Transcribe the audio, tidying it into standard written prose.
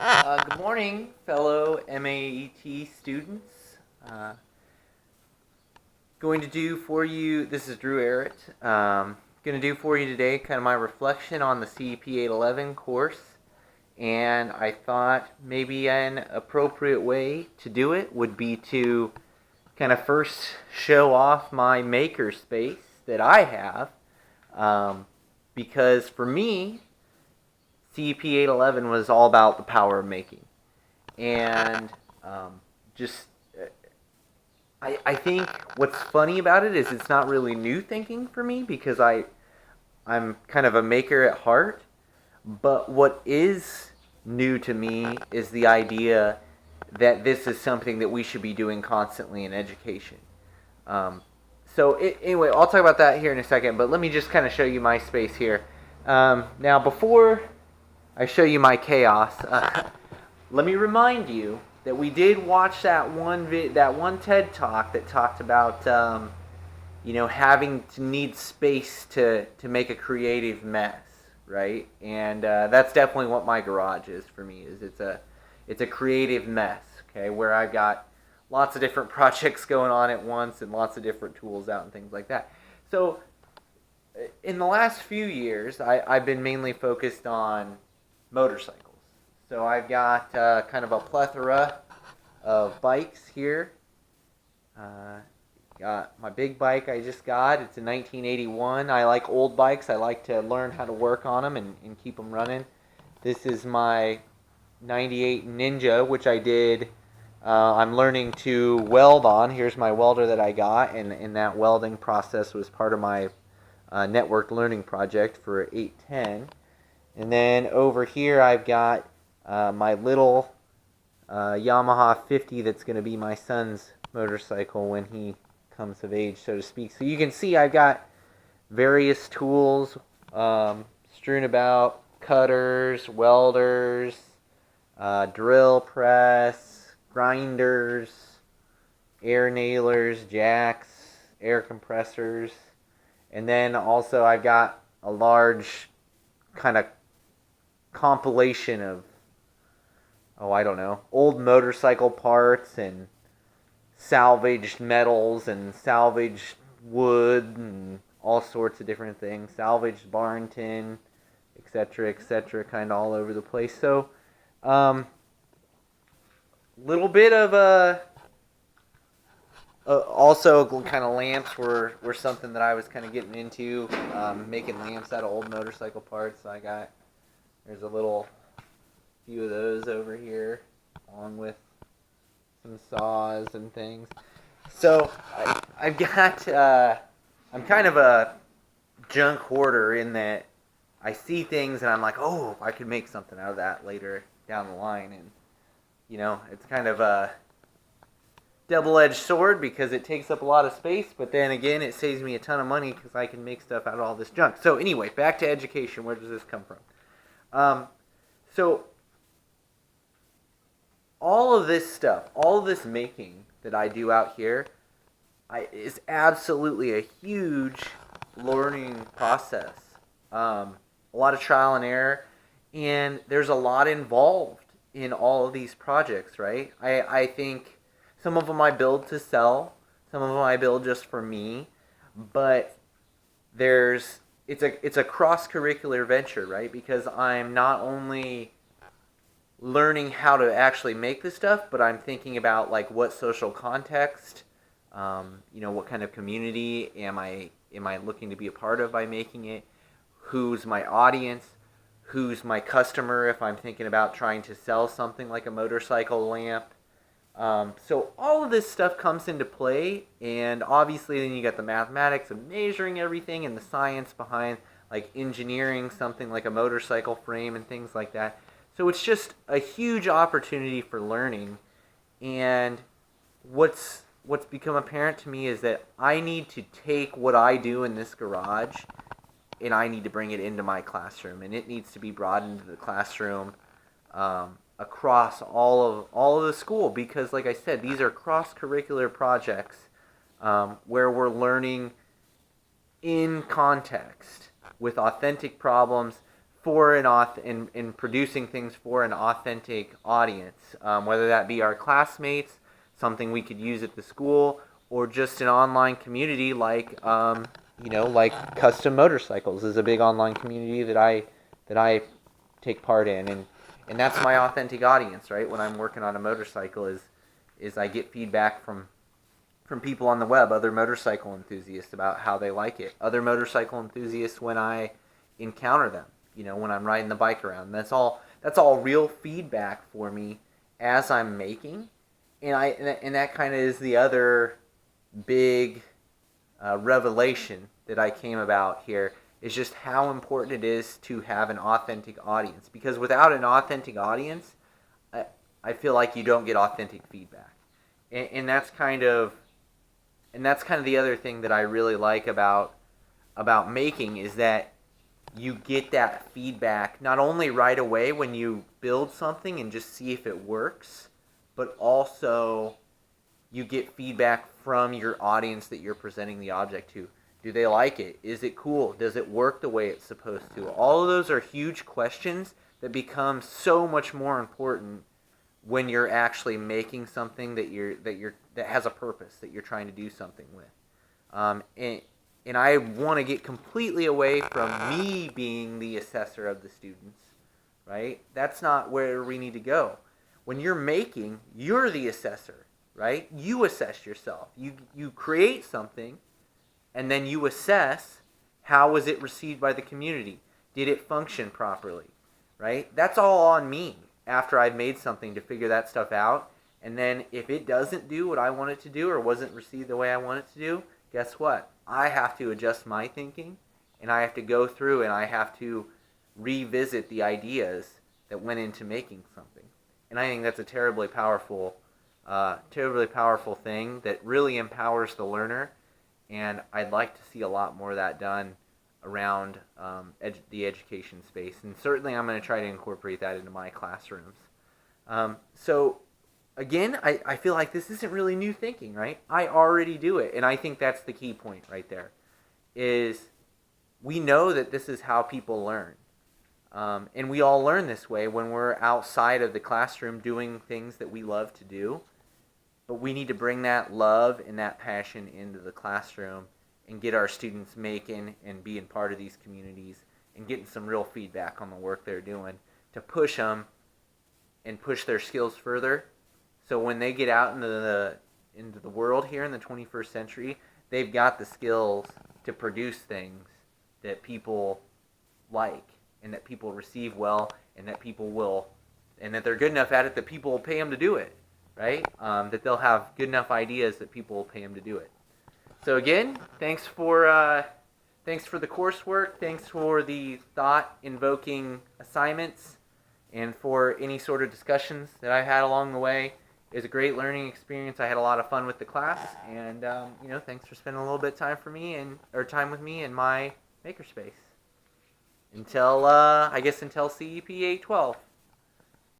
Good morning, fellow MAET students. Going to do for you, this is Drew Arrett, going to do for you today kind of my reflection on the CEP811 course. And I thought maybe an appropriate way to do it would be to kind of first show off my makerspace that I have. Because for me, CEP811 was all about the power of making. And just, I think what's funny about it is it's not really new thinking for me because I'm kind of a maker at heart. But what is new to me is the idea that this is something that we should be doing constantly in education. Anyway, I'll talk about that here in a second, but let me just kind of show you my space here. Now, before I show you my chaos, let me remind you that we did watch that one TED Talk that talked about having to need space to make a creative mess, right? And that's definitely what my garage is for me. It's a creative mess, okay, where I've got lots of different projects going on at once and lots of different tools out and things like that. So in the last few years, I've been mainly focused on motorcycles. So I've got kind of a plethora of bikes here. Got my big bike I just got. It's a 1981. I like old bikes. I like to learn how to work on them and keep them running. This is my 98 Ninja, which I did. I'm learning to weld on. Here's my welder that I got, and that welding process was part of my network learning project for 810. And then over here I've got my little Yamaha 50 that's going to be my son's motorcycle when he comes of age, so to speak. So you can see I've got various tools strewn about: cutters, welders, drill press, grinders, air nailers, jacks, air compressors, and then also I've got a large kind of compilation of old motorcycle parts and salvaged metals and salvaged wood and all sorts of different things, salvaged barn tin, etc., kind of all over the place. So little bit of also kind of lamps were something that I was kind of getting into, making lamps out of old motorcycle parts. So there's a little few of those over here, along with some saws and things. So I've got, I'm kind of a junk hoarder in that I see things and I'm like, oh, I could make something out of that later down the line. And, it's kind of a double-edged sword because it takes up a lot of space, but then again, it saves me a ton of money because I can make stuff out of all this junk. So anyway, back to education. Where does this come from? So all of this stuff, all of this making that I do out here is absolutely a huge learning process. A lot of trial and error, and there's a lot involved in all of these projects, right? I think some of them I build to sell, some of them I build just for me, but it's a cross-curricular venture, right? Because I'm not only learning how to actually make this stuff, but I'm thinking about like what social context, what kind of community am I looking to be a part of by making it? Who's my audience? Who's my customer if I'm thinking about trying to sell something like a motorcycle lamp? So all of this stuff comes into play, and obviously then you got the mathematics of measuring everything and the science behind like engineering something like a motorcycle frame and things like that. So it's just a huge opportunity for learning, and what's become apparent to me is that I need to take what I do in this garage and I need to bring it into my classroom, and it needs to be brought into the classroom across all of the school, because like I said, these are cross-curricular projects where we're learning in context with authentic problems for in producing things for an authentic audience, whether that be our classmates, something we could use at the school, or just an online community like like custom motorcycles is a big online community that I take part in, and that's my authentic audience, right? When I'm working on a motorcycle, is I get feedback from people on the web, other motorcycle enthusiasts, about how they like it, other motorcycle enthusiasts when I encounter them, when I'm riding the bike around. That's all real feedback for me as I'm making, and that kind of is the other big revelation that I came about here, is just how important it is to have an authentic audience, because without an authentic audience, I feel like you don't get authentic feedback, and that's kind of the other thing that I really like about making, is that you get that feedback not only right away when you build something and just see if it works, but also you get feedback from your audience that you're presenting the object to. Do they like it? Is it cool? Does it work the way it's supposed to? All of those are huge questions that become so much more important when you're actually making something that has a purpose, that you're trying to do something with. And I want to get completely away from me being the assessor of the students, right? That's not where we need to go. When you're making, you're the assessor, right? You assess yourself. You create something, and then you assess how was it received by the community. Did it function properly, right? That's all on me after I've made something, to figure that stuff out. And then if it doesn't do what I want it to do, or wasn't received the way I want it to do, guess what? I have to adjust my thinking, and I have to go through and I have to revisit the ideas that went into making something. And I think that's a terribly powerful thing that really empowers the learner. And I'd like to see a lot more of that done around the education space. And certainly I'm going to try to incorporate that into my classrooms. So again, I feel like this isn't really new thinking, right? I already do it. And I think that's the key point right there, is we know that this is how people learn. And we all learn this way when we're outside of the classroom doing things that we love to do. But we need to bring that love and that passion into the classroom and get our students making and being part of these communities and getting some real feedback on the work they're doing, to push them and push their skills further. So when they get out into the world here in the 21st century, they've got the skills to produce things that people like and that people receive well, and that they're good enough at it that people will pay them to do it, right? That they'll have good enough ideas that people will pay them to do it. So again, thanks for the coursework, thanks for the thought-invoking assignments, and for any sort of discussions that I've had along the way. It was a great learning experience. I had a lot of fun with the class, and thanks for spending a little bit of time with me in my makerspace. Until CEP812.